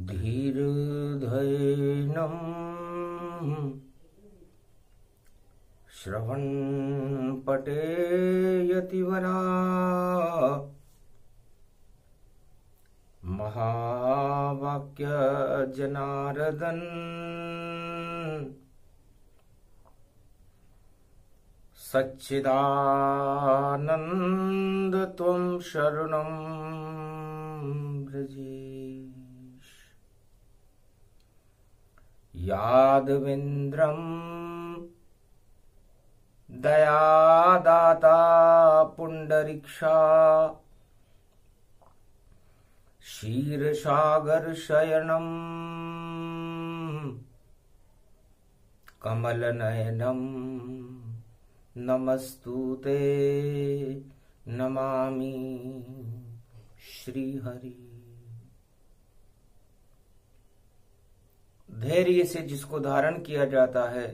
धीर्धैनं श्रवणपटेयतिवरा महावाक्यजनार्दन सच्चिदानन्द त्वं शरणं व्रजे यादवेन्द्रं दयादाता पुंडरीक्षा क्षीरसागरशयनं कमलनयनं नमस्तुते नमामि श्रीहरि। धैर्य से जिसको धारण किया जाता है,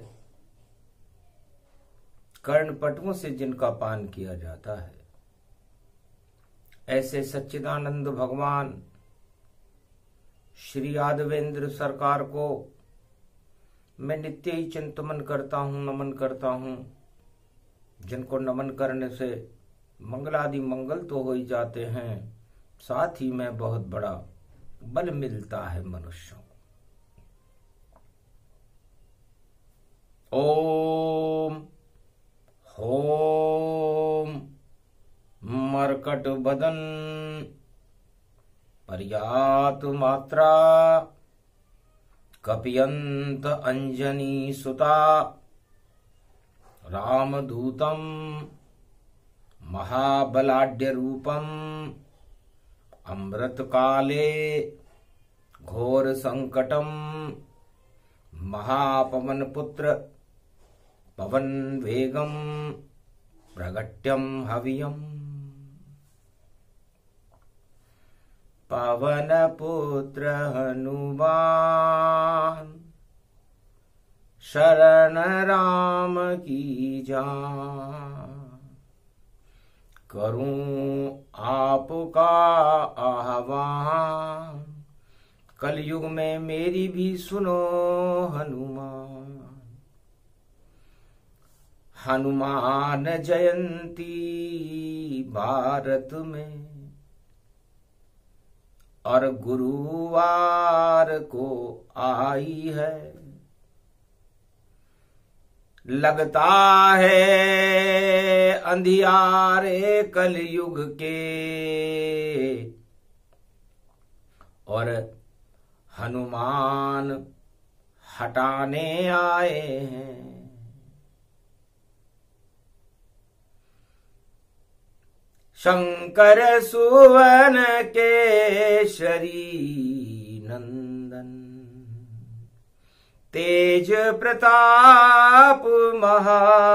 कर्णपटुओं से जिनका पान किया जाता है, ऐसे सच्चिदानंद भगवान श्री यादवेंद्र सरकार को मैं नित्य ही चिंतन करता हूँ, नमन करता हूँ, जिनको नमन करने से मंगलादि मंगल तो हो ही जाते हैं, साथ ही में बहुत बड़ा बल मिलता है मनुष्यों को। ओम होम मर्कट बदन पर्यात मात्रा कपियंत अंजनी सुता रामदूतम महाबलाढ्य रूपम अमृत काले घोर संकटम महापवन पुत्र पवन वेगम प्रगट्यम हवियम पवन पुत्र हनुमान शरण राम की जान करूं आपका आह्वान कलयुग में मेरी भी सुनो हनुमान। हनुमान जयंती भारत में और गुरुवार को आई है, लगता है अंधियारे कलयुग के और हनुमान हटाने आए हैं। शंकर सुवन केशरी नंदन तेज प्रताप महाजगवंदन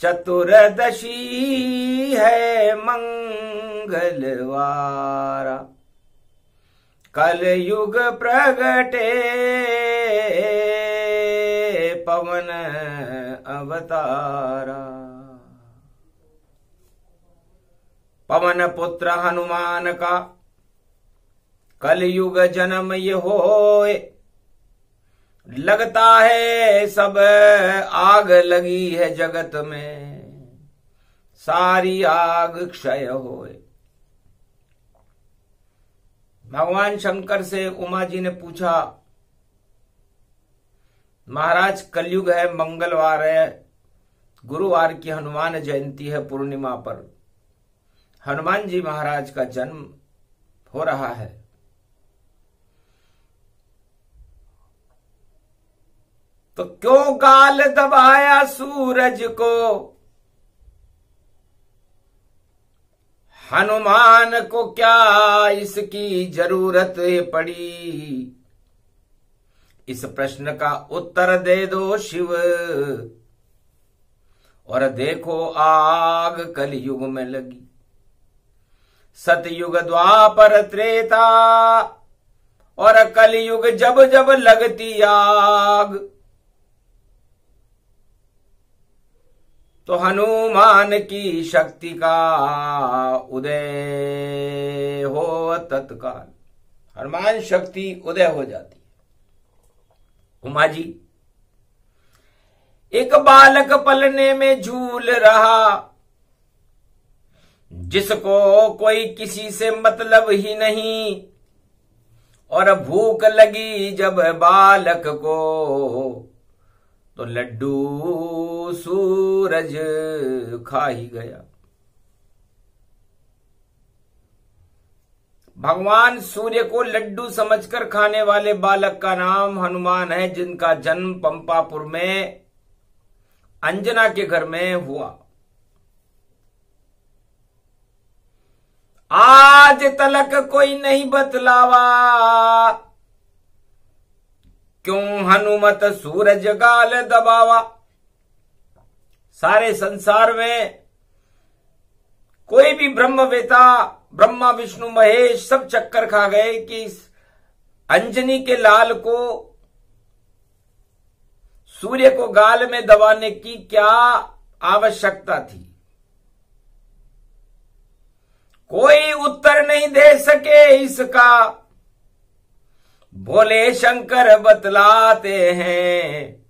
चतुर्दशी है मंगलवारा कलयुग प्रगटे पवन अवतारा। पवन पुत्र हनुमान का कलयुग जन्म ये होए, लगता है सब आग लगी है जगत में, सारी आग क्षय होए। भगवान शंकर से उमा जी ने पूछा, महाराज कलयुग है, मंगलवार है, गुरुवार की हनुमान जयंती है, पूर्णिमा पर हनुमान जी महाराज का जन्म हो रहा है, तो क्यों गाल दबाया सूरज को, हनुमान को क्या इसकी जरूरत पड़ी। इस प्रश्न का उत्तर दे दो शिव, और देखो आग कलयुग में लगी। सतयुग द्वापर त्रेता और कलयुग जब जब लगती आग, तो हनुमान की शक्ति का उदय हो तत्काल। हनुमान शक्ति उदय हो जाती है। उमा जी, एक बालक पलने में झूल रहा, जिसको कोई किसी से मतलब ही नहीं, और भूख लगी जब बालक को, तो लड्डू सूरज खा ही गया। भगवान सूर्य को लड्डू समझकर खाने वाले बालक का नाम हनुमान है, जिनका जन्म पंपापुर में अंजना के घर में हुआ। आज तलक कोई नहीं बतलावा, क्यों हनुमत सूरज गाल दबावा। सारे संसार में कोई भी ब्रह्मवेता, ब्रह्मा विष्णु महेश सब चक्कर खा गए कि अंजनी के लाल को, सूर्य को गाल में दबाने की क्या आवश्यकता थी। कोई उत्तर नहीं दे सके इसका, भोले शंकर बतलाते हैं।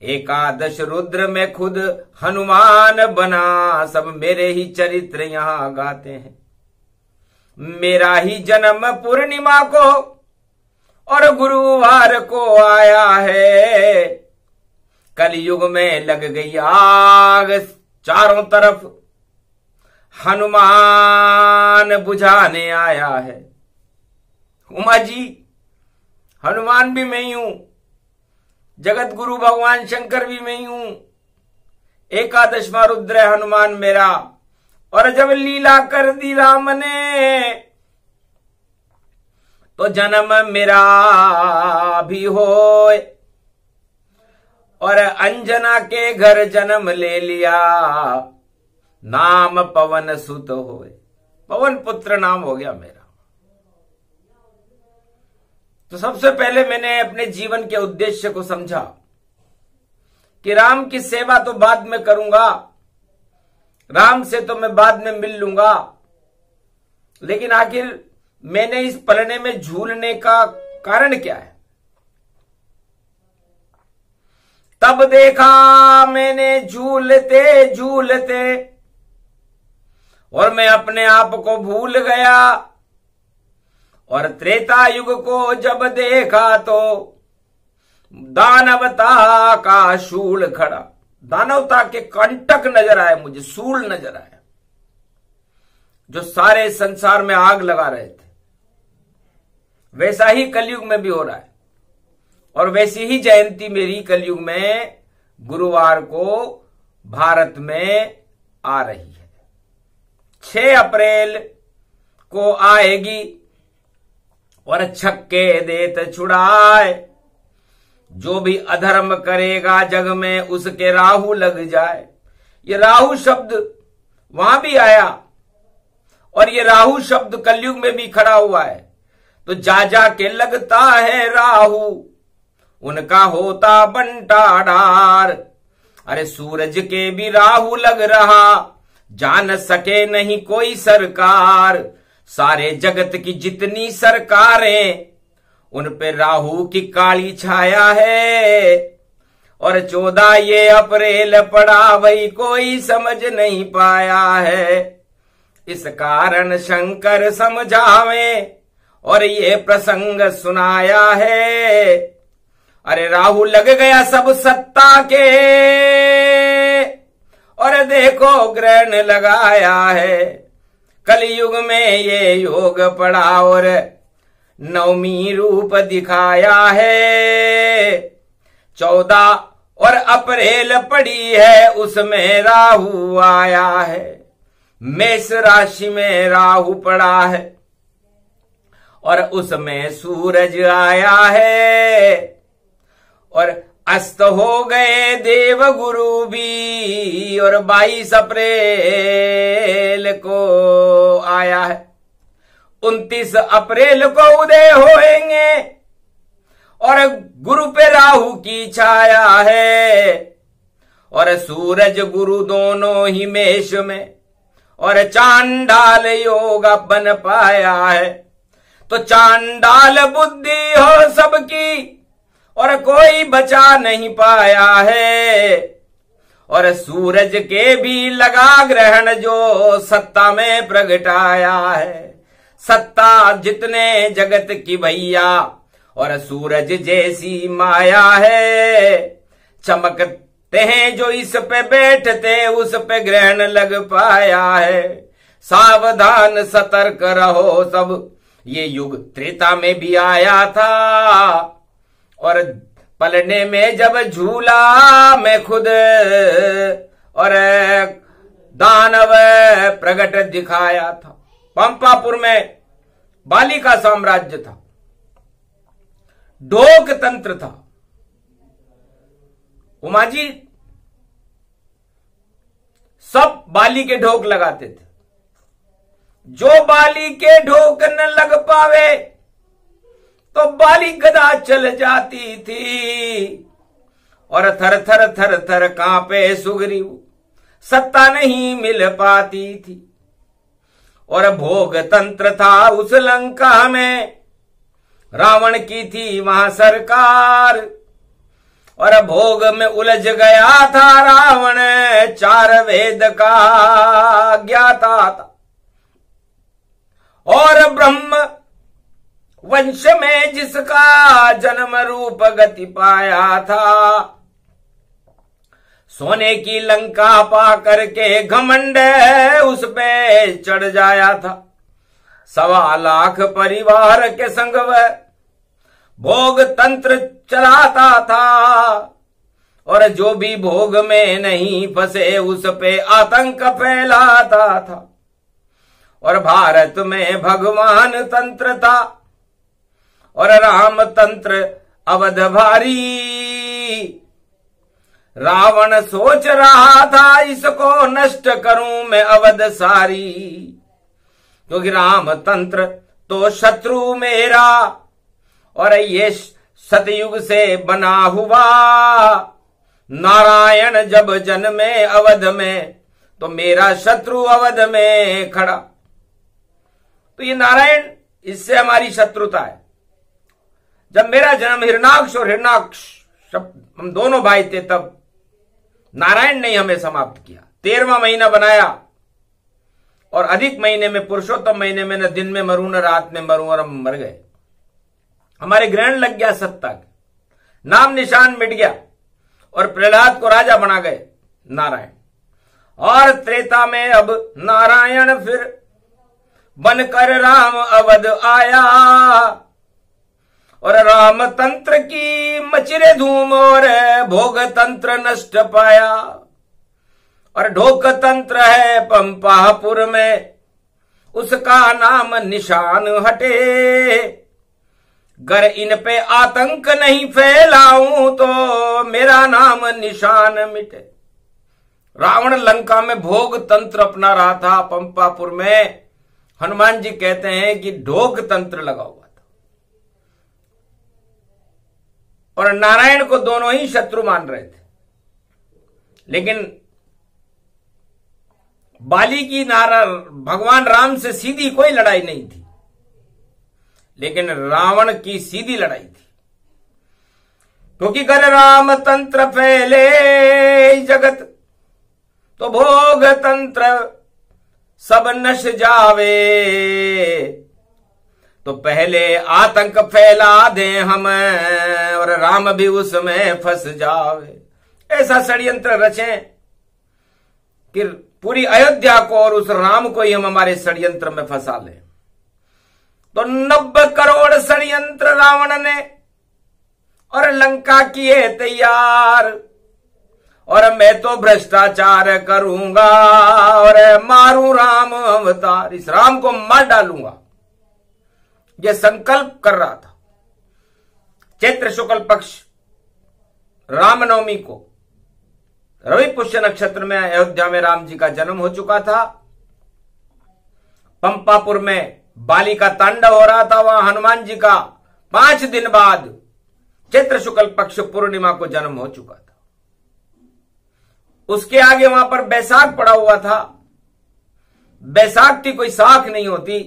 एकादश रुद्र में खुद हनुमान बना, सब मेरे ही चरित्र यहां गाते हैं। मेरा ही जन्म पूर्णिमा को और गुरुवार को आया है, कलयुग में लग गई आग चारों तरफ, हनुमान बुझाने आया है। उमा जी, हनुमान भी मैं ही हूं, जगत गुरु भगवान शंकर भी मैं ही हूं, एकादशवां रुद्र है हनुमान मेरा। और जब लीला कर दी राम ने, तो जन्म मेरा भी होए, और अंजना के घर जन्म ले लिया, नाम पवन सुत होए। पवन पुत्र नाम हो गया मेरा। तो सबसे पहले मैंने अपने जीवन के उद्देश्य को समझा कि राम की सेवा तो बाद में करूंगा, राम से तो मैं बाद में मिल लूंगा, लेकिन आखिर मैंने इस पलने में झूलने का कारण क्या है। तब देखा मैंने झूलते झूलते, और मैं अपने आप को भूल गया, और त्रेता युग को जब देखा तो दानवता का शूल खड़ा। दानवता के कंटक नजर आए मुझे, सूल नजर आए, जो सारे संसार में आग लगा रहे थे। वैसा ही कलयुग में भी हो रहा है, और वैसी ही जयंती मेरी कलयुग में गुरुवार को भारत में आ रही है। 6 अप्रैल को आएगी, और छक्के देत छुड़ाए, जो भी अधर्म करेगा जग में उसके राहु लग जाए। ये राहु शब्द वहां भी आया, और ये राहु शब्द कलयुग में भी खड़ा हुआ है। तो जा जा के लगता है राहु, उनका होता बंटाढार। अरे सूरज के भी राहु लग रहा, जान सके नहीं कोई सरकार। सारे जगत की जितनी सरकारें, उन पे राहु की काली छाया है। और 14 ये अप्रैल पड़ा भाई, कोई समझ नहीं पाया है। इस कारण शंकर समझावे, और ये प्रसंग सुनाया है। अरे राहु लग गया सब सत्ता के, और देखो ग्रहण लगाया है। कलयुग में ये योग पड़ा, और नवमी रूप दिखाया है। 14 और अप्रैल पड़ी है, उसमें राहु आया है। मेष राशि में राहु पड़ा है, और उसमें सूरज आया है। और अस्त हो गए देव गुरु भी, और 22 अप्रैल को आया है। 29 अप्रैल को उदय होएंगे, और गुरु पे राहु की छाया है, और सूरज गुरु दोनों ही मेष में, और चांडाल योग बन पाया है। तो चांडाल बुद्धि हो सबकी, और कोई बचा नहीं पाया है। और सूरज के भी लगा ग्रहण जो सत्ता में प्रगटाया है। सत्ता जितने जगत की भैया, और सूरज जैसी माया है। चमकते हैं जो इस पे बैठते, उस पे ग्रहण लग पाया है। सावधान सतर्क रहो सब, ये युग त्रेता में भी आया था। और पलने में जब झूला मैं खुद, और दानव प्रगट दिखाया था। पंपापुर में बाली का साम्राज्य था, ढोक तंत्र था। उमा जी सब बाली के ढोक लगाते थे। जो बाली के ढोक न लग पावे तो बाली गदा चल जाती थी, और थर थर थर थर कांपे सुग्रीव, सत्ता नहीं मिल पाती थी। और भोग तंत्र था उस लंका में, रावण की थी वहां सरकार। और भोग में उलझ गया था रावण, 4 वेद का ज्ञाता था। और ब्रह्म वंश में जिसका जन्म रूप गति पाया था, सोने की लंका पा करके घमंड उस पे चढ़ जाया था। 1.25 लाख परिवार के संग वह भोग तंत्र चलाता था। और जो भी भोग में नहीं फंसे उस पे आतंक फैलाता था। और भारत में भगवान तंत्र था, और राम तंत्र अवध भारी। रावण सोच रहा था इसको नष्ट करूं मैं अवध सारी, क्योंकि राम तंत्र तो शत्रु मेरा, और ये सतयुग से बना हुआ। नारायण जब जन्मे अवध में, तो मेरा शत्रु अवध में खड़ा। तो ये नारायण, इससे हमारी शत्रुता है। जब मेरा जन्म हिरणाक्ष और हिरणाक्ष हम दोनों भाई थे, तब नारायण ने हमें समाप्त किया। 13वां महीना बनाया, और अधिक महीने में, पुरुषोत्तम महीने में, न दिन में मरूं न रात में मरूं, और हम मर गए। हमारे ग्रहण लग गया सत्ता के, नाम निशान मिट गया, और प्रहलाद को राजा बना गए नारायण। और त्रेता में अब नारायण फिर बनकर राम अवध आया, और राम तंत्र की मचिरे धूम, और भोग तंत्र नष्ट पाया। और ढोक तंत्र है पंपापुर में, उसका नाम निशान हटे। गर इन पे आतंक नहीं फैलाऊं तो मेरा नाम निशान मिटे। रावण लंका में भोग तंत्र अपना रहा था, पंपापुर में हनुमान जी कहते हैं कि ढोक तंत्र लगा हुआ था। और नारायण को दोनों ही शत्रु मान रहे थे। लेकिन बाली की भगवान राम से सीधी कोई लड़ाई नहीं थी, लेकिन रावण की सीधी लड़ाई थी। क्योंकि कर राम तंत्र फैले जगत, तो भोग तंत्र सब नश जावे। तो पहले आतंक फैला दे हम, और राम भी उसमें फंस जावे। ऐसा षड्यंत्र रचे कि पूरी अयोध्या को और उस राम को ही हम हमारे षड्यंत्र में फंसा लें। तो 90 करोड़ षड्यंत्र रावण ने और लंका किए तैयार। और मैं तो भ्रष्टाचार करूंगा और मारूं राम अवतार, इस राम को मार डालूंगा, यह संकल्प कर रहा था। चैत्र शुक्ल पक्ष रामनवमी को रवि पुष्य नक्षत्र में अयोध्या में राम जी का जन्म हो चुका था। पंपापुर में बाली का तांडव हो रहा था। वहां हनुमान जी का 5 दिन बाद चैत्र शुक्ल पक्ष पूर्णिमा को जन्म हो चुका था। उसके आगे वहां पर बैसाख पड़ा हुआ था। बैसाख की कोई साख नहीं होती।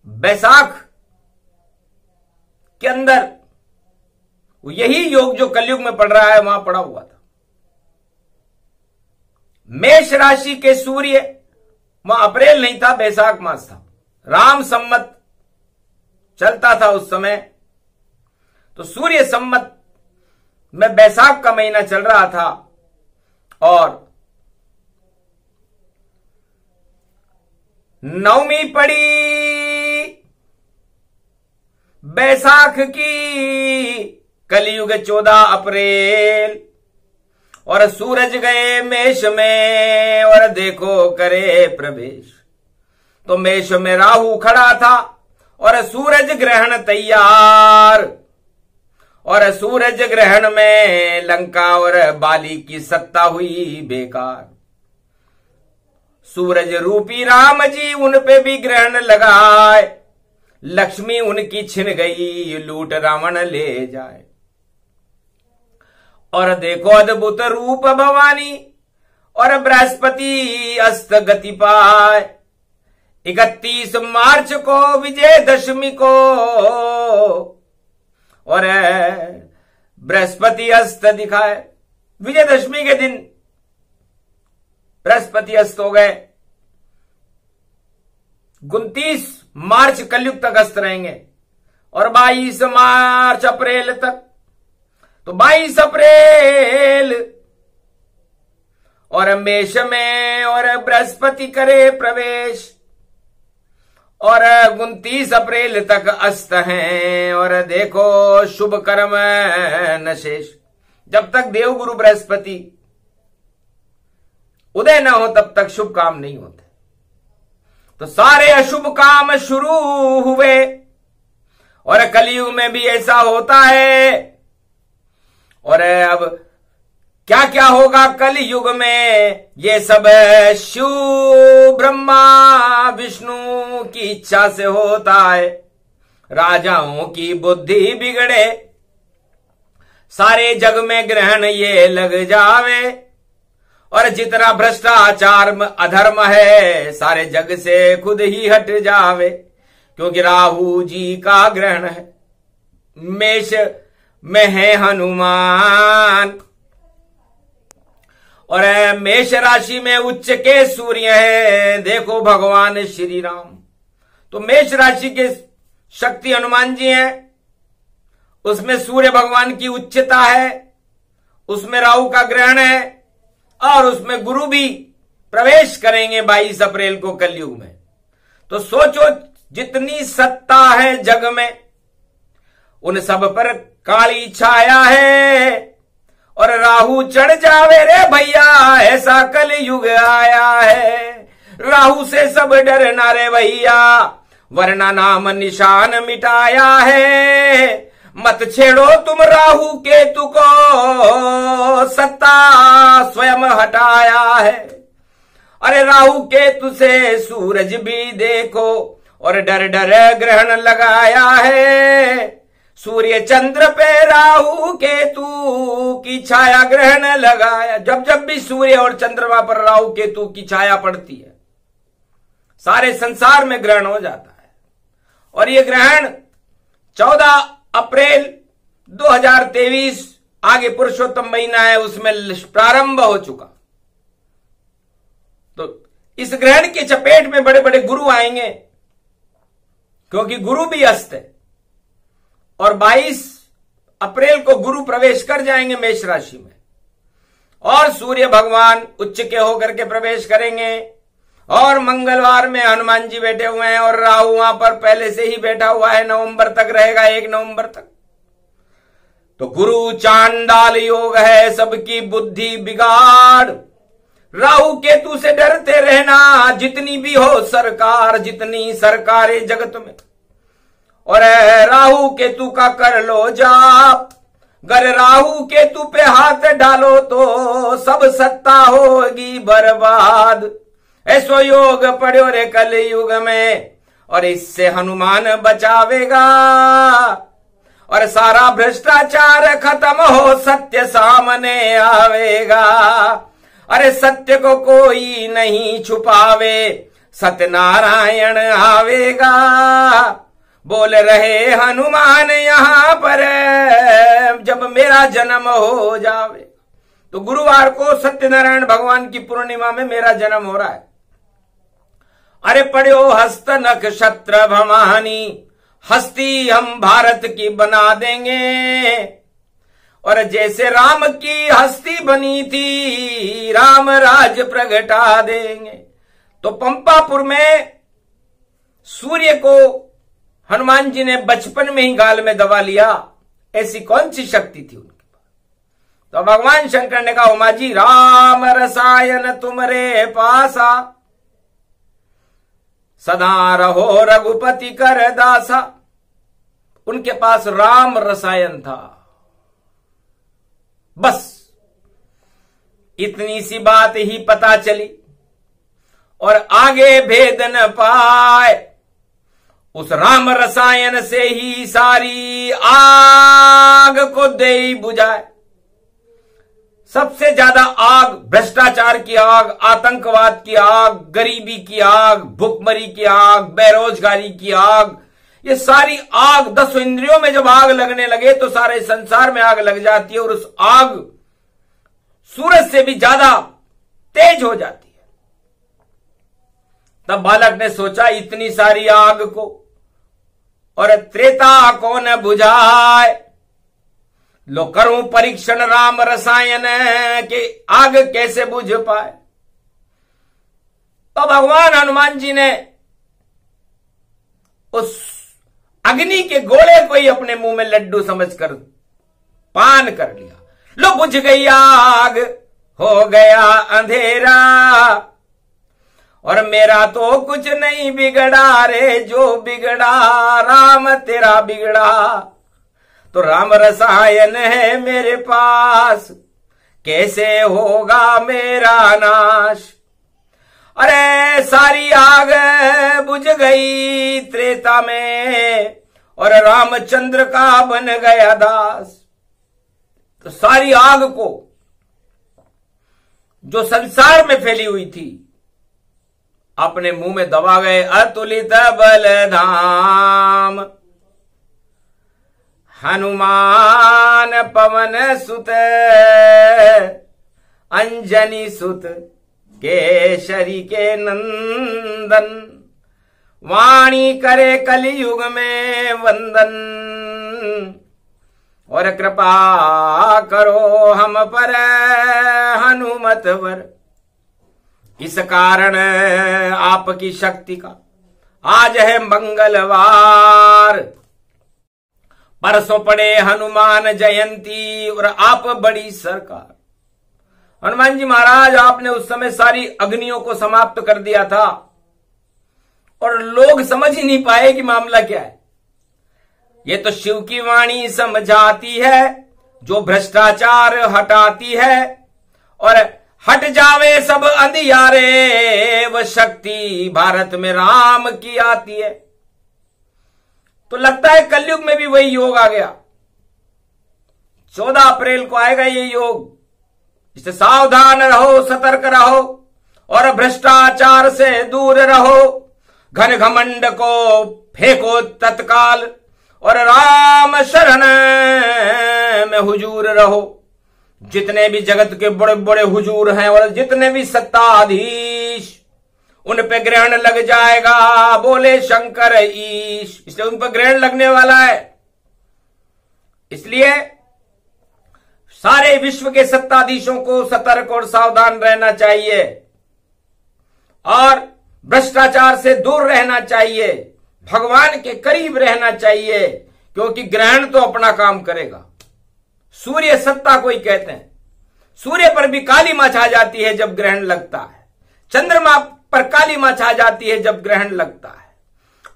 बैसाख के अंदर यही योग जो कलयुग में पड़ रहा है वहां पड़ा हुआ था। मेष राशि के सूर्य, वहां अप्रैल नहीं था, बैसाख मास था। राम संमत चलता था उस समय, तो सूर्य संमत में बैसाख का महीना चल रहा था और नवमी पड़ी बैसाख की, कलयुग 14 अप्रैल, और सूरज गए मेष में और देखो करे प्रवेश। तो मेष में राहु खड़ा था और सूरज ग्रहण तैयार, और सूरज ग्रहण में लंका और बाली की सत्ता हुई बेकार। सूरज रूपी राम जी उन पे भी ग्रहण लगाए, लक्ष्मी उनकी छिन गई, लूट रावण ले जाए। और देखो अद्भुत रूप भवानी, और बृहस्पति अस्त गति पाए। 31 मार्च को विजयदशमी को, और बृहस्पति अस्त दिखाए। विजयदशमी के दिन बृहस्पति अस्त हो गए। 29 मार्च कलयुग तक अस्त रहेंगे, और 22 मार्च अप्रैल तक। तो 22 अप्रैल और मेष में और बृहस्पति करे प्रवेश, और 29 अप्रैल तक अस्त हैं। और देखो शुभ कर्म न शेष। जब तक देवगुरु बृहस्पति उदय न हो तब तक शुभ काम नहीं होते। तो सारे अशुभ काम शुरू हुए, और कलयुग में भी ऐसा होता है। और अब क्या क्या होगा कल युग में, ये सब शिव ब्रह्मा विष्णु की इच्छा से होता है। राजाओं की बुद्धि बिगड़े, सारे जग में ग्रहण ये लग जावे, और जितना भ्रष्टाचार अधर्म है सारे जग से खुद ही हट जावे। क्योंकि राहु जी का ग्रहण है, मेष में है हनुमान, और मेष राशि में उच्च के सूर्य है, देखो भगवान श्री राम। तो मेष राशि के शक्ति हनुमान जी हैं, उसमें सूर्य भगवान की उच्चता है, उसमें राहु का ग्रहण है, और उसमें गुरु भी प्रवेश करेंगे 22 अप्रैल को कलयुग में। तो सोचो जितनी सत्ता है जग में, उन सब पर काली छाया है, और राहु चढ़ जावे रे भैया, ऐसा कल युग आया है। राहु से सब डरना रे भैया, वरना नाम निशान मिटाया है। मत छेड़ो तुम राहु केतु को, सत्ता स्वयं हटाया है। अरे राहु केतु से सूरज भी देखो, और डर डर ग्रहण लगाया है। सूर्य चंद्र पे राहु केतु की छाया ग्रहण लगाया। जब जब भी सूर्य और चंद्रमा पर राहु केतु की छाया पड़ती है, सारे संसार में ग्रहण हो जाता है। और ये ग्रहण 14 अप्रैल 2023, आगे पुरुषोत्तम महीना है, उसमें प्रारंभ हो चुका। तो इस ग्रहण की चपेट में बड़े बड़े गुरु आएंगे, क्योंकि गुरु भी अस्त है। और 22 अप्रैल को गुरु प्रवेश कर जाएंगे मेष राशि में, और सूर्य भगवान उच्च के होकर के प्रवेश करेंगे। और मंगलवार में हनुमान जी बैठे हुए हैं, और राहु वहां पर पहले से ही बैठा हुआ है, नवंबर तक रहेगा, 1 नवंबर तक। तो गुरु चांडाल योग है, सबकी बुद्धि बिगाड़। राहु केतु से डरते रहना, जितनी भी हो सरकार, जितनी सरकारें जगत में। और राहु केतु का कर लो जाप, गर राहु केतु पे हाथ डालो तो सब सत्ता होगी बर्बाद। ऐसो योग पढ़ो रे कलयुग में और इससे हनुमान बचावेगा और सारा भ्रष्टाचार खत्म हो सत्य सामने आवेगा। अरे सत्य को कोई नहीं छुपावे सत्यनारायण आवेगा। बोल रहे हनुमान यहां पर जब मेरा जन्म हो जावे। तो गुरुवार को सत्यनारायण भगवान की पूर्णिमा में मेरा जन्म हो रहा है। अरे पढ़ो हस्त नक्षत्र भवानी हस्ती हम भारत की बना देंगे। और जैसे राम की हस्ती बनी थी राम राज प्रगटा देंगे। तो पंपापुर में सूर्य को हनुमान जी ने बचपन में ही गाल में दबा लिया। ऐसी कौन सी शक्ति थी उनके पास? तो भगवान शंकर ने कहा उमा जी राम रसायन तुमरे पासा सदा रहो रघुपति कर दासा। उनके पास राम रसायन था। बस इतनी सी बात ही पता चली और आगे भेद न पाए। उस राम रसायन से ही सारी आग को दे बुझाए। सबसे ज्यादा आग भ्रष्टाचार की आग, आतंकवाद की आग, गरीबी की आग, भूखमरी की आग, बेरोजगारी की आग, ये सारी आग 10 इंद्रियों में जब आग लगने लगे तो सारे संसार में आग लग जाती है और उस आग सूरज से भी ज्यादा तेज हो जाती है। तब बालक ने सोचा इतनी सारी आग को और त्रेता को न बुझाए, लो करूं परीक्षण राम रसायन के आग कैसे बुझ पाए। तो भगवान हनुमान जी ने उस अग्नि के गोले को ही अपने मुंह में लड्डू समझकर पान कर लिया। लो बुझ गई आग, हो गया अंधेरा और मेरा तो कुछ नहीं बिगड़ा रे, जो बिगड़ा राम तेरा बिगड़ा। तो राम रसायन है मेरे पास, कैसे होगा मेरा नाश। अरे सारी आग बुझ गई त्रेता में और रामचंद्र का बन गया दास। तो सारी आग को जो संसार में फैली हुई थी अपने मुंह में दबा गए। अतुलित बल धाम हनुमान पवन सुत अंजनी सुत केशरी के नंदन, वाणी करे कलियुग में वंदन और कृपा करो हम पर हनुमत वर। इस कारण आपकी शक्ति का आज है मंगलवार, परसों पड़े हनुमान जयंती और आप बड़ी सरकार। हनुमान जी महाराज आपने उस समय सारी अग्नियों को समाप्त कर दिया था और लोग समझ ही नहीं पाए कि मामला क्या है। ये तो शिव की वाणी समझाती है जो भ्रष्टाचार हटाती है और हट जावे सब अंधियारे, वह शक्ति भारत में राम की आती है। तो लगता है कलयुग में भी वही योग आ गया। 14 अप्रैल को आएगा ये योग। इससे सावधान रहो, सतर्क रहो और भ्रष्टाचार से दूर रहो। घन घमंड को फेंको तत्काल और राम शरण में हुजूर रहो। जितने भी जगत के बड़े बड़े हुजूर हैं और जितने भी सत्ताधीश, उन पे ग्रहण लग जाएगा, बोले शंकर ईश। इसलिए उन पर ग्रहण लगने वाला है। इसलिए सारे विश्व के सत्ताधीशों को सतर्क और सावधान रहना चाहिए और भ्रष्टाचार से दूर रहना चाहिए, भगवान के करीब रहना चाहिए, क्योंकि ग्रहण तो अपना काम करेगा। सूर्य सत्ता को ही कहते हैं। सूर्य पर भी काली मां छा जाती है जब ग्रहण लगता है, चंद्रमा पर काली मां छा जाती है जब ग्रहण लगता है।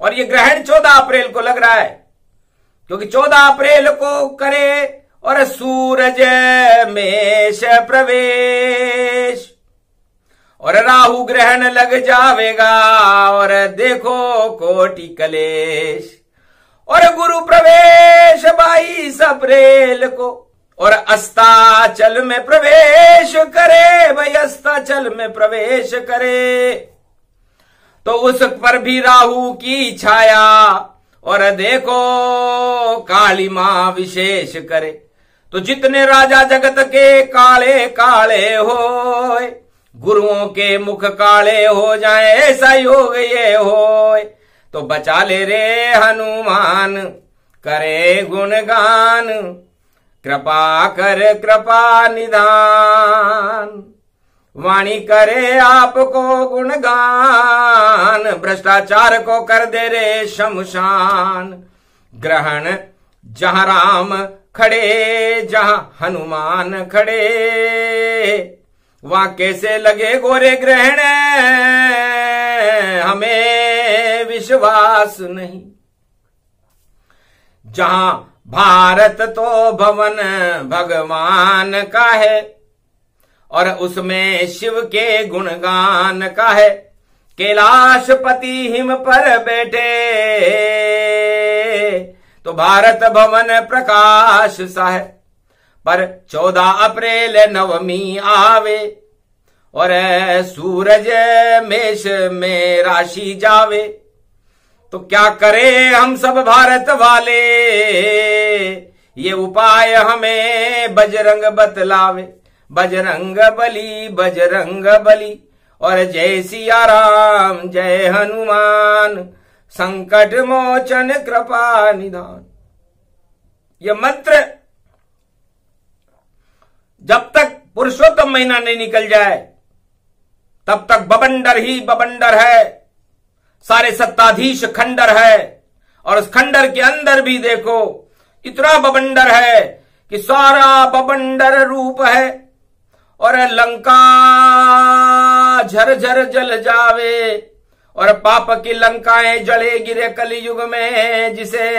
और यह ग्रहण 14 अप्रैल को लग रहा है, क्योंकि 14 अप्रैल को करे और सूरज मेष प्रवेश, और राहु ग्रहण लग जावेगा, और देखो कोटि कलेश, और गुरु प्रवेश 22 अप्रैल को, और अस्ताचल में प्रवेश करे, भाई अस्ताचल में प्रवेश करे, तो उस पर भी राहु की छाया, और देखो काली मां विशेष करे। तो जितने राजा जगत के काले काले होए, गुरुओं के मुख काले हो जाए, ऐसा योग ये होए, तो बचा ले रे हनुमान, करे गुणगान, कृपा कर कृपा निधान, वाणी करे आपको गुणगान, भ्रष्टाचार को कर दे रे शमशान। ग्रहण जहां राम खड़े, जहां हनुमान खड़े, वहां कैसे लगे गोरे ग्रहण, हमें विश्वास नहीं। जहां भारत तो भवन भगवान का है, और उसमें शिव के गुणगान का है। कैलाशपति हिम पर बैठे, तो भारत भवन प्रकाश सा है। पर 14 अप्रैल नवमी आवे, और सूरज मेष में राशि जावे, तो क्या करे हम सब भारत वाले, ये उपाय हमें बजरंग बतलावे। बजरंग बली, और जय सिया राम जय हनुमान, संकट मोचन कृपा निधान। यह मंत्र जब तक पुरुषोत्तम महीना नहीं निकल जाए तब तक बबंडर ही बबंडर है, सारे सत्ताधीश खंडर है, और उस खंडर के अंदर भी देखो इतना बबंडर है कि सारा बबंडर रूप है, और लंका झरझर जल जावे, और पाप की लंकाएं जले गिरे कलयुग में, जिसे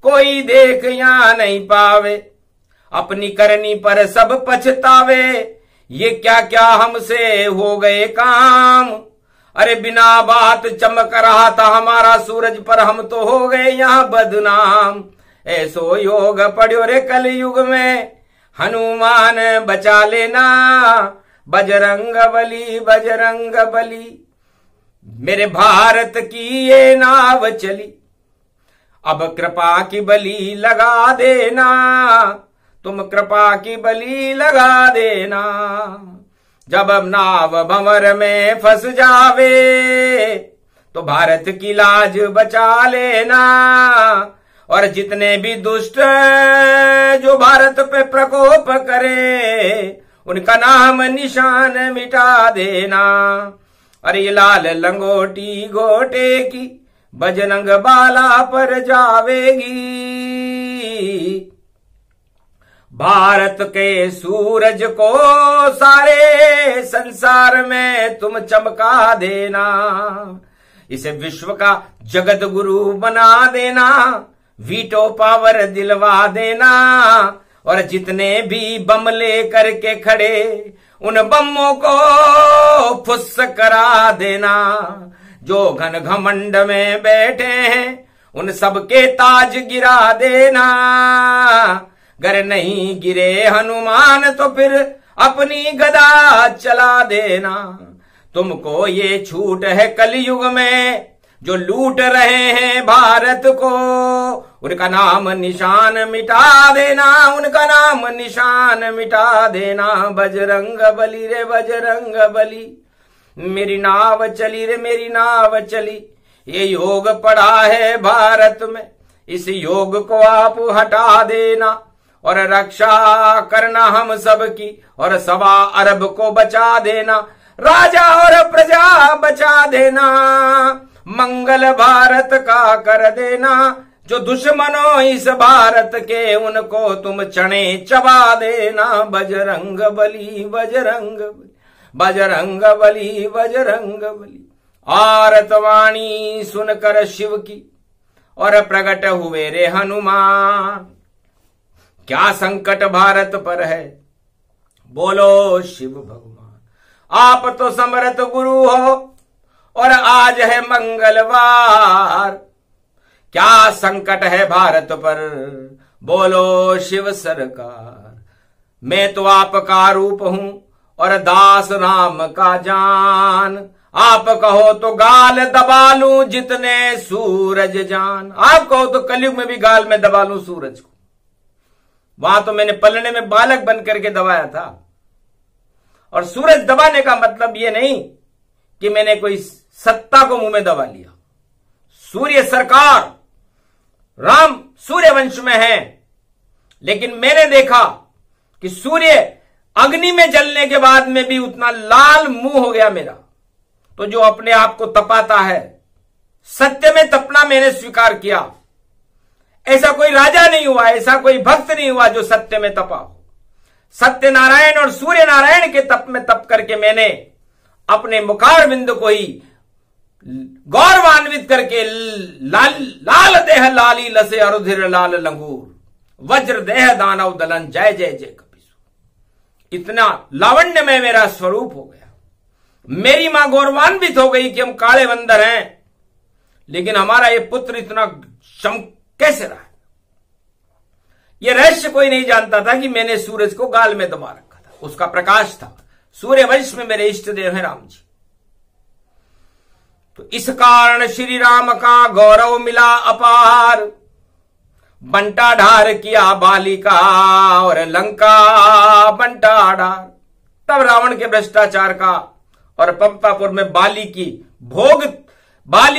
कोई देख या नहीं पावे। अपनी करनी पर सब पछतावे, ये क्या क्या हमसे हो गए काम। अरे बिना बात चमक रहा था हमारा सूरज, पर हम तो हो गए यहाँ बदनाम। ऐसो योग पड़ो रे कलयुग में, हनुमान बचा लेना, बजरंग बली। मेरे भारत की ये नाव चली, अब कृपा की बली लगा देना, तुम कृपा की बली लगा देना। जब नाव भंवर में फंस जावे, तो भारत की लाज बचा लेना, और जितने भी दुष्ट जो भारत पे प्रकोप करे, उनका नाम निशान मिटा देना। अरे ये लाल लंगोटी गोटे की बजरंग बाला पर जावेगी, भारत के सूरज को सारे संसार में तुम चमका देना। इसे विश्व का जगत गुरु बना देना, वीटो पावर दिलवा देना, और जितने भी बम ले करके खड़े उन बमों को फुस करा देना। जो घन घमंड में बैठे हैं उन सबके ताज गिरा देना। गर नहीं गिरे हनुमान तो फिर अपनी गदा चला देना। तुमको ये छूट है कलयुग में, जो लूट रहे हैं भारत को, उनका नाम निशान मिटा देना, उनका नाम निशान मिटा देना। बजरंग बली रे बजरंग बली, मेरी नाव चली रे मेरी नाव चली। ये योग पड़ा है भारत में, इस योग को आप हटा देना, और रक्षा करना हम सबकी, और 1.25 अरब को बचा देना। राजा और प्रजा बचा देना, मंगल भारत का कर देना। जो दुश्मनों इस भारत के, उनको तुम चने चबा देना। बजरंग बली बजरंग बली, बजरंग बली बजरंग बली। आरतवाणी सुनकर शिव की, और प्रकट हुए रे हनुमान। क्या संकट भारत पर है, बोलो शिव भगवान। आप तो समर्थ गुरु हो और आज है मंगलवार, क्या संकट है भारत पर, बोलो शिव सरकार। मैं तो आपका रूप हूं और दास राम का जान, आप कहो तो गाल दबा लूं जितने सूरज जान। आप कहो तो कलयुग में भी गाल में दबा लूं सूरज को। वहां तो मैंने पलने में बालक बन करके दबाया था। और सूरज दबाने का मतलब यह नहीं कि मैंने कोई सत्ता को मुंह में दबा लिया। सूर्य सरकार, राम सूर्य वंश में है, लेकिन मैंने देखा कि सूर्य अग्नि में जलने के बाद में भी उतना लाल मुंह हो गया मेरा। तो जो अपने आप को तपाता है, सत्य में तपना मैंने स्वीकार किया। ऐसा कोई राजा नहीं हुआ, ऐसा कोई भक्त नहीं हुआ जो सत्य में तपा हो। सत्य नारायण और सूर्य नारायण के तप में तप करके मैंने अपने मुखार बिंद को ही गौरवान्वित करके लाल देह लाली लसे अरुधिर लाल लंगूर, वज्र देह दानव दलन जय जय जय कपिसु। इतना लावण्य में मेरा स्वरूप हो गया। मेरी मां गौरवान्वित हो गई कि हम काले बंदर हैं, लेकिन हमारा ये पुत्र इतना कैसे रहा। यह रहस्य कोई नहीं जानता था कि मैंने सूरज को गाल में दबा रखा था। उसका प्रकाश था। सूर्य वंश में मेरे इष्ट देव हैं राम जी। तो इस कारण श्री राम का गौरव मिला अपार, बंटा ढार किया बाली का और लंका बंटा ढार। तब रावण के भ्रष्टाचार का और पंपापुर में बाली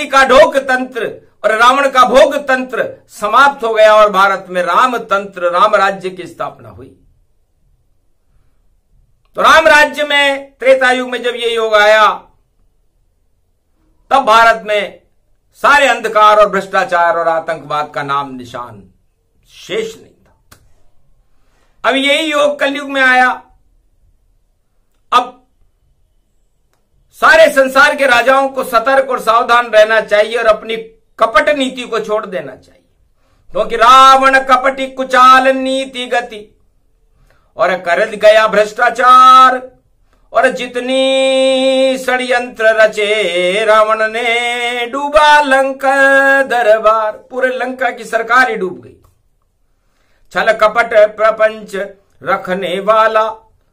का ढोक तंत्र और रावण का भोग तंत्र समाप्त हो गया और भारत में राम तंत्र, राम राज्य की स्थापना हुई। तो राम राज्य में त्रेता युग में जब ये योग आया, तब भारत में सारे अंधकार और भ्रष्टाचार और आतंकवाद का नाम निशान शेष नहीं था। अब यही योग कलयुग में आया। अब सारे संसार के राजाओं को सतर्क और सावधान रहना चाहिए और अपनी कपट नीति को छोड़ देना चाहिए, क्योंकि रावण कपटी कुचाल नीति गति और कर गया भ्रष्टाचार। और जितनी षड्यंत्र रचे रावण ने, डूबा लंका दरबार। पूरे लंका की सरकार ही डूब गई। छल कपट प्रपंच रखने वाला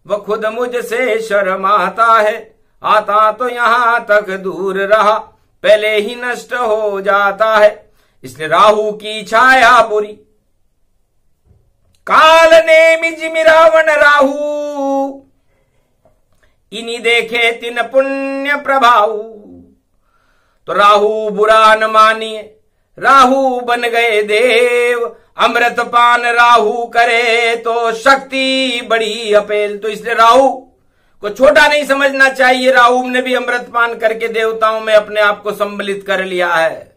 वह खुद मुझसे शर्माता है, आता तो यहां तक दूर रहा पहले ही नष्ट हो जाता है। इसलिए राहु की छाया बुरी, काल ने मिजिमि रावण राहु, इन्हीं देखे तिन पुण्य प्रभाव। तो राहु बुरा न मानिए, राहु बन गए देव। अमृत पान राहु करे तो शक्ति बड़ी अपेल। तो इसलिए राहु को छोटा नहीं समझना चाहिए। राहु ने भी अमृत पान करके देवताओं में अपने आप को सम्मिलित कर लिया है।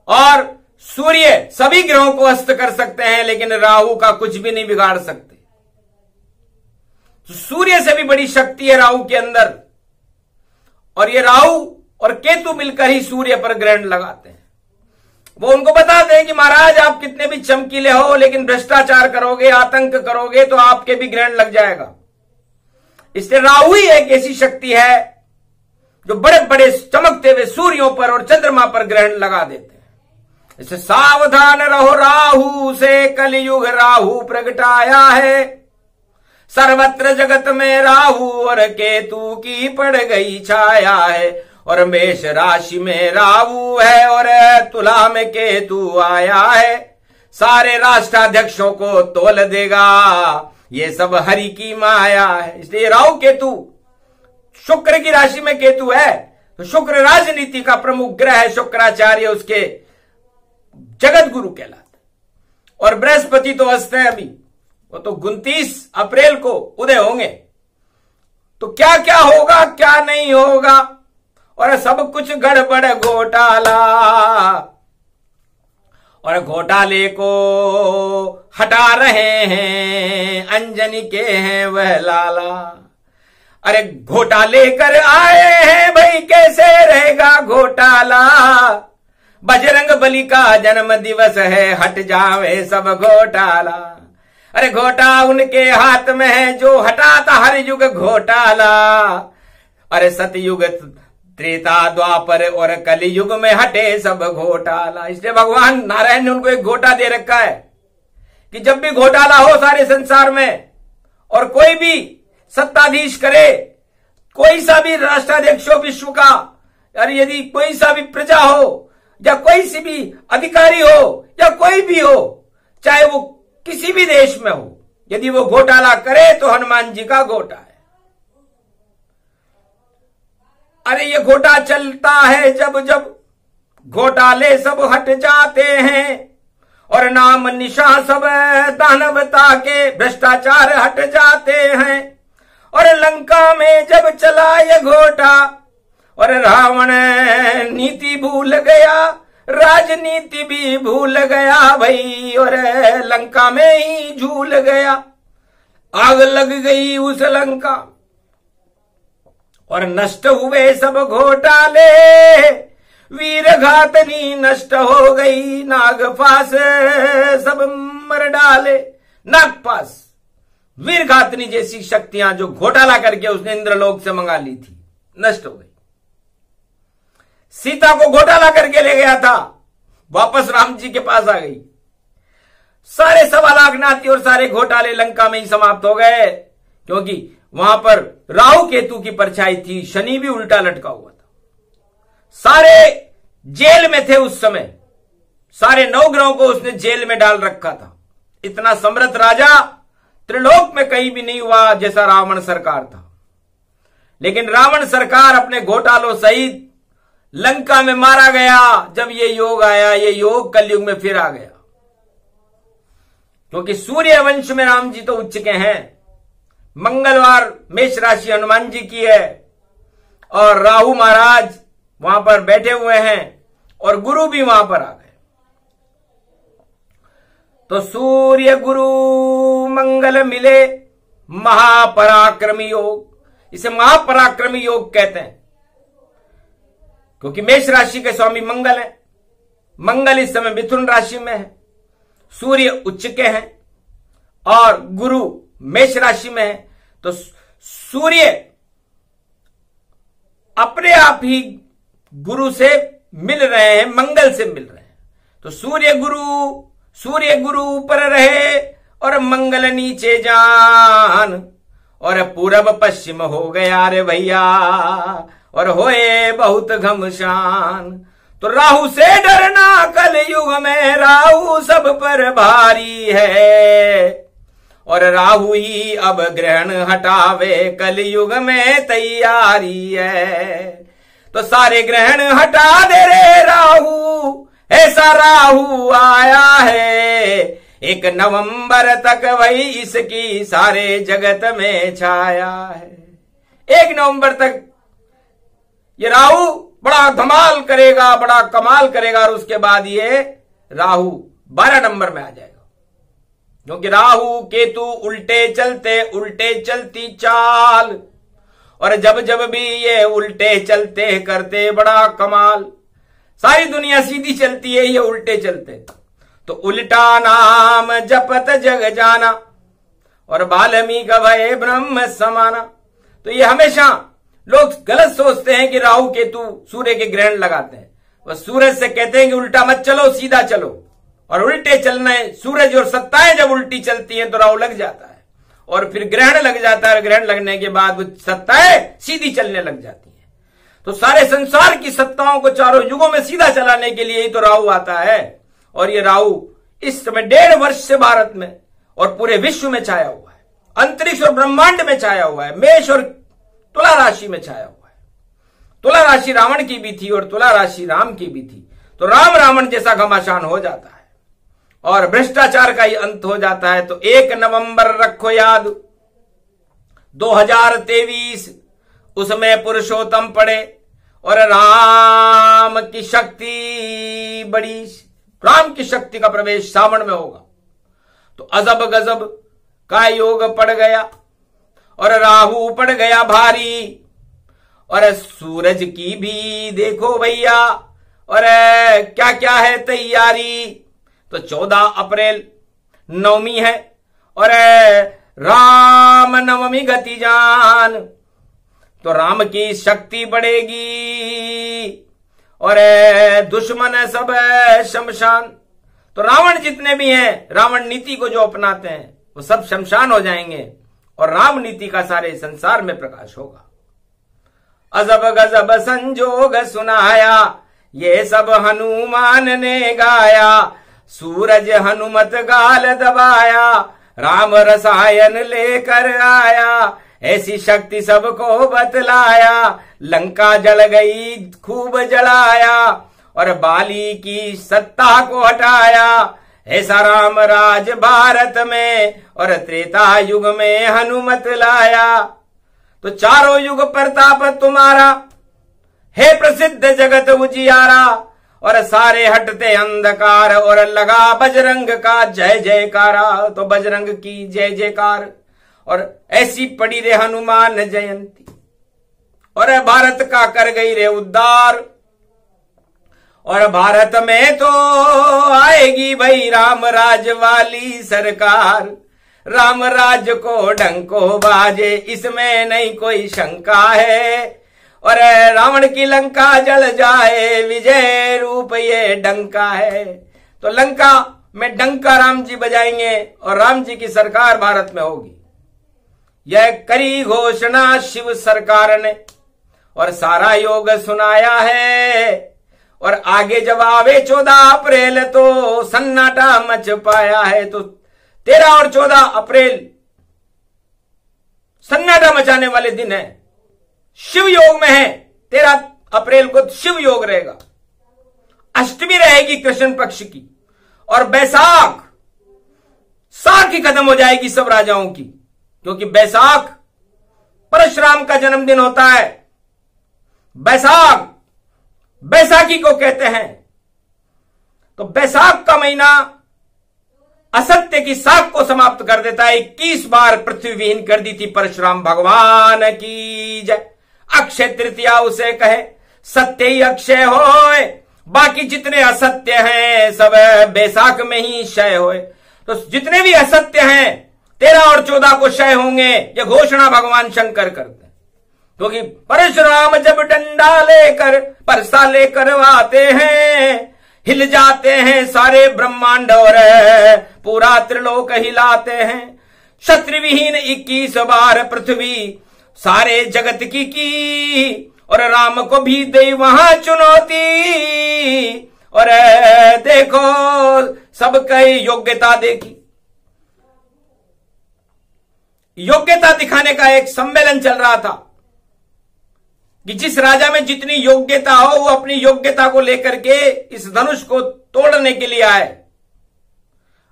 और सूर्य सभी ग्रहों को अस्त कर सकते हैं, लेकिन राहु का कुछ भी नहीं बिगाड़ सकते। तो सूर्य से भी बड़ी शक्ति है राहु के अंदर। और ये राहु और केतु मिलकर ही सूर्य पर ग्रहण लगाते हैं। वो उनको बताते हैं कि महाराज आप कितने भी चमकीले हो, लेकिन भ्रष्टाचार करोगे, आतंक करोगे तो आपके भी ग्रहण लग जाएगा। इसलिए राहु ही एक ऐसी शक्ति है जो बड़े बड़े चमकते हुए सूर्यों पर और चंद्रमा पर ग्रहण लगा देते हैं। इससे सावधान रहो राहु से, कलयुग राहु प्रगटाया है। सर्वत्र जगत में राहु और केतु की पड़ गई छाया है। और मेष राशि में राहु है और तुला में केतु आया है। सारे राष्ट्राध्यक्षों को तोल देगा, ये सब हरि की माया है। इसलिए राहु केतु, शुक्र की राशि में केतु है तो शुक्र राजनीति का प्रमुख ग्रह है। शुक्राचार्य उसके जगत गुरु कहलाते। और बृहस्पति तो अस्त है अभी, वो तो 29 अप्रैल को उदय होंगे। तो क्या क्या होगा क्या नहीं होगा, और सब कुछ गड़बड़ घोटाला। और घोटाले को हटा रहे हैं अंजनी के हैं वह लाला। अरे घोटाले कर आए हैं भाई, कैसे रहेगा घोटाला। बजरंग बली का जन्म दिवस है, हट जावे सब घोटाला। अरे घोटा उनके हाथ में है जो हटाता हर युग घोटाला। अरे सतयुग त्रेता द्वापर और कली युग में हटे सब घोटाला। इसलिए भगवान नारायण ने उनको एक घोटा दे रखा है कि जब भी घोटाला हो सारे संसार में और कोई भी सत्ताधीश करे, कोई सा भी राष्ट्राध्यक्ष हो विश्व का, और यदि कोई सा भी प्रजा हो या कोई सी भी अधिकारी हो या कोई भी हो, चाहे वो किसी भी देश में हो, यदि वो घोटाला करे तो हनुमान जी का घोटा है। अरे ये घोटा चलता है जब जब घोटाले सब हट जाते हैं और नाम निशान सब दानवता के भ्रष्टाचार हट जाते हैं। और लंका में जब चला ये घोटा और रावण नीति भूल गया, राजनीति भी भूल गया भाई, और लंका में ही झूल गया। आग लग गई उस लंका और नष्ट हुए सब घोटाले, वीर घातनी नष्ट हो गई, नागपाश सब मर डाले। नागपाश वीर घातनी जैसी शक्तियां जो घोटाला करके उसने इंद्रलोक से मंगा ली थी, नष्ट हो गई। सीता को घोटाला करके ले गया था, वापस राम जी के पास आ गई। सारे 1.25 लाख नाती और सारे घोटाले लंका में ही समाप्त हो गए, क्योंकि वहां पर राहु केतु की परछाई थी, शनि भी उल्टा लटका हुआ था। सारे जेल में थे उस समय, सारे 9 ग्रहों को उसने जेल में डाल रखा था। इतना समर्थ राजा त्रिलोक में कहीं भी नहीं हुआ जैसा रावण सरकार था। लेकिन रावण सरकार अपने घोटालों सहित लंका में मारा गया। जब ये योग आया, ये योग कलयुग में फिर आ गया, क्योंकि सूर्य वंश में राम जी तो उच्च के हैं। मंगलवार मेष राशि हनुमान जी की है और राहु महाराज वहां पर बैठे हुए हैं और गुरु भी वहां पर आ गए। तो सूर्य गुरु मंगल मिले, महापराक्रमी योग। इसे महापराक्रमी योग कहते हैं, क्योंकि मेष राशि के स्वामी मंगल है। मंगल इस समय मिथुन राशि में है, सूर्य उच्च के हैं और गुरु मेष राशि में है। तो सूर्य अपने आप ही गुरु से मिल रहे हैं, मंगल से मिल रहे हैं। तो सूर्य गुरु ऊपर रहे और मंगल नीचे जान, और पूरब पश्चिम हो गया रे भैया, और होए बहुत घमशान। तो राहु से डरना कल युग में, राहु सब पर भारी है, और राहु ही अब ग्रहण हटावे कल युग में तैयारी है। तो सारे ग्रहण हटा दे रे राहु, ऐसा राहु आया है। 1 नवंबर तक वही इसकी सारे जगत में छाया है। 1 नवंबर तक ये राहु बड़ा धमाल करेगा, बड़ा कमाल करेगा, और उसके बाद ये राहु 12 नंबर में आ जाएगा। क्योंकि राहु केतु उल्टे चलते, उल्टे चलती चाल, और जब जब भी ये उल्टे चलते करते बड़ा कमाल। सारी दुनिया सीधी चलती है, ये उल्टे चलते। तो उल्टा नाम जपत जग जाना, और वाल्मीकि भय ब्रह्म समाना। तो ये हमेशा लोग गलत सोचते हैं कि राहु केतु सूर्य के ग्रहण लगाते हैं। वह सूरज से कहते हैं कि उल्टा मत चलो, सीधा चलो, और उल्टे चलना है। सूरज और सत्ताएं जब उल्टी चलती हैं तो राहु लग जाता है, और फिर ग्रहण लग जाता है। ग्रहण लगने के बाद वो सत्ताएं सीधी चलने लग जाती हैं। तो सारे संसार की सत्ताओं को चारों युगों में सीधा चलाने के लिए ही तो राहु आता है। और ये राहु इस समय 1.5 वर्ष से भारत में और पूरे विश्व में छाया हुआ है, अंतरिक्ष और ब्रह्मांड में छाया हुआ है, मेष और तुला राशि में छाया हुआ है। तुला राशि रावण की भी थी और तुला राशि राम की भी थी। तो राम रावण जैसा घमासान हो जाता है और भ्रष्टाचार का ही अंत हो जाता है। तो 1 नवंबर रखो याद 2023, उसमें पुरुषोत्तम पड़े और राम की शक्ति बड़ी, राम की शक्ति का प्रवेश सावन में होगा। तो अजब गजब का योग पड़ गया और राहु पड़ गया भारी, और सूरज की भी देखो भैया और क्या क्या है तैयारी। तो 14 अप्रैल नवमी है और राम नवमी गति जान, तो राम की शक्ति बढ़ेगी और दुश्मन सब शमशान। तो रावण जितने भी हैं, रावण नीति को जो अपनाते हैं वो सब शमशान हो जाएंगे और राम नीति का सारे संसार में प्रकाश होगा। अजब गजब संजोग सुनाया, ये सब हनुमान ने गाया। सूरज हनुमत गाल दबाया, राम रसायन लेकर आया। ऐसी शक्ति सबको बतलाया, लंका जल गई खूब जलाया और बाली की सत्ता को हटाया। ऐसा राम राज भारत में और त्रेता युग में हनुमत लाया। तो चारों युग प्रताप तुम्हारा है प्रसिद्ध जगत उजियारा और सारे हटते अंधकार और लगा बजरंग का जय जयकारा। तो बजरंग की जय जयकार और ऐसी पड़ी रे हनुमान जयंती और भारत का कर गई रे उद्धार। और भारत में तो आएगी भाई राम राज वाली सरकार। राम राज को डंको बाजे, इसमें नहीं कोई शंका है। और रावण की लंका जल जाए, विजय रूप ये डंका है। तो लंका में डंका राम जी बजाएंगे और राम जी की सरकार भारत में होगी। यह करी घोषणा शिव सरकार ने और सारा योग सुनाया है। और आगे जब आवे 14 अप्रैल तो सन्नाटा मच पाया है। तो 13 और 14 अप्रैल सन्नाटा मचाने वाले दिन है, शिव योग में है। 13 अप्रैल को शिव योग रहेगा, अष्टमी रहेगी कृष्ण पक्ष की और बैसाख साख ही खत्म हो जाएगी सब राजाओं की, क्योंकि बैसाख परशुराम का जन्मदिन होता है। बैसाख बैसाखी को कहते हैं। तो बैसाख का महीना असत्य की साख को समाप्त कर देता है। 21 बार पृथ्वी विहीन कर दी थी परशुराम भगवान की जय। अक्षय तृतीया उसे कहे, सत्य ही अक्षय होए, बाकी जितने असत्य हैं सब बैसाख में ही क्षय होए। तो जितने भी असत्य हैं 13 और 14 को क्षय होंगे, यह घोषणा भगवान शंकर करते हैं। क्योंकि परशुराम जब डंडा लेकर परसा लेकर आते हैं, हिल जाते हैं सारे ब्रह्मांड और पूरा त्रिलोक हिलाते हैं। क्षत्रि विहीन 21 बार पृथ्वी सारे जगत की और राम को भी दे वहां चुनौती। और देखो सबकी योग्यता देखी, योग्यता दिखाने का एक सम्मेलन चल रहा था कि जिस राजा में जितनी योग्यता हो वो अपनी योग्यता को लेकर के इस धनुष को तोड़ने के लिए आए।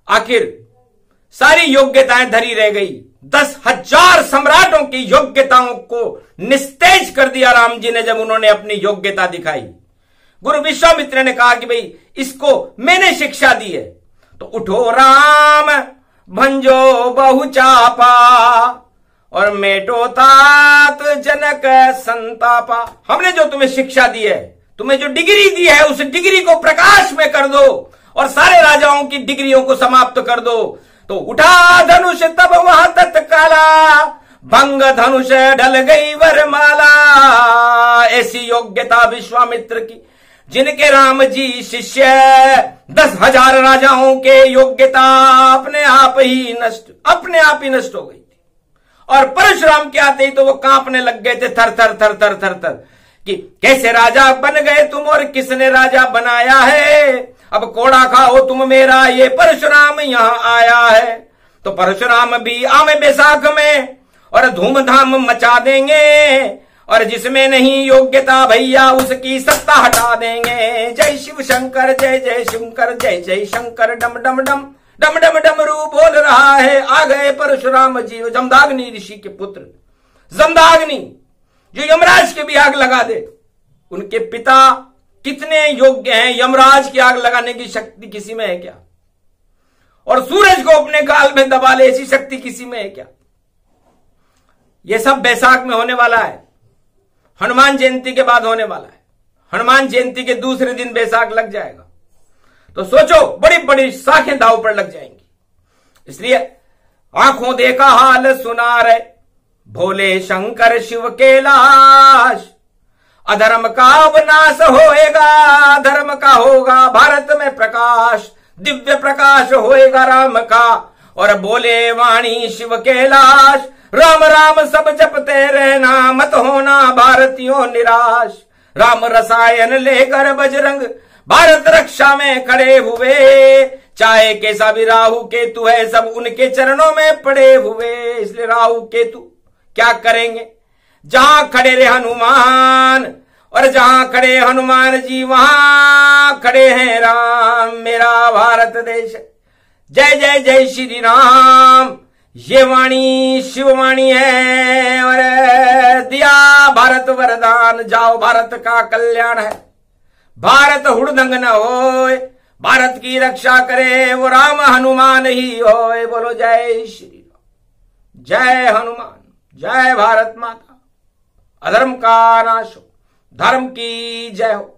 आखिर सारी योग्यताएं धरी रह गई। 10,000 सम्राटों की योग्यताओं को निस्तेज कर दिया राम जी ने जब उन्होंने अपनी योग्यता दिखाई। गुरु विश्वामित्र ने कहा कि भाई इसको मैंने शिक्षा दी है, तो उठो राम भंजो बहु चापा और मेटो तात जनक संतापा। हमने जो तुम्हें शिक्षा दी है, तुम्हें जो डिग्री दी है, उस डिग्री को प्रकाश में कर दो और सारे राजाओं की डिग्रियों को समाप्त कर दो। तो उठा धनुष तब वहां तत्काला, भंग धनुष ढल गई वरमाला। ऐसी योग्यता विश्वामित्र की, जिनके राम जी शिष्य 10,000 राजाओं के योग्यता अपने आप ही नष्ट हो गई थी। और परशुराम के आते ही तो वो कांपने लग गए थे, थर थर थर थर थर थर, कि कैसे राजा बन गए तुम और किसने राजा बनाया है। अब कोड़ा खाओ तुम मेरा, ये परशुराम यहां आया है। तो परशुराम भी आमे बैसाख में और धूमधाम मचा देंगे, और जिसमें नहीं योग्यता भैया उसकी सत्ता हटा देंगे। जय शिव शंकर, जय जय शंकर, जय जय शंकर। डम डम डम डम डम डमरू बोल रहा है, आ गए परशुराम जी, जमदाग्नि ऋषि के पुत्र जमदाग्नि, जो यमराज के भी आग लगा दे। उनके पिता कितने योग्य हैं, यमराज की आग लगाने की शक्ति किसी में है क्या? और सूरज को अपने गाल में दबा ले, ऐसी शक्ति किसी में है क्या? यह सब बैसाख में होने वाला है, हनुमान जयंती के बाद होने वाला है। हनुमान जयंती के दूसरे दिन बैसाख लग जाएगा, तो सोचो बड़ी बड़ी शाखें दांव पर लग जाएंगी। इसलिए आंखों देखा हाल सुना रहे भोले शंकर शिव कैलाश। अधर्म का विनाश होएगा, धर्म का होगा भारत में प्रकाश। दिव्य प्रकाश होएगा राम का और बोले वाणी शिव कैलाश। राम राम सब जपते रहना, मत होना भारतीयों निराश। राम रसायन लेकर बजरंग भारत रक्षा में खड़े हुए। चाहे कैसा भी राहु केतु है, सब उनके चरणों में पड़े हुए। इसलिए राहु केतु क्या करेंगे, जहां खड़े रहे हनुमान, और जहां खड़े हनुमान जी वहां खड़े हैं राम। मेरा भारत देश जय जय जय श्री राम। ये वाणी शिववाणी है और दिया भारत वरदान। जाओ भारत का कल्याण है, भारत हुड़दंग न होए, भारत की रक्षा करे वो राम हनुमान ही होए। बोलो जय श्री राम, जय हनुमान, जय भारत माता। अधर्म का नाश हो, धर्म की जय हो।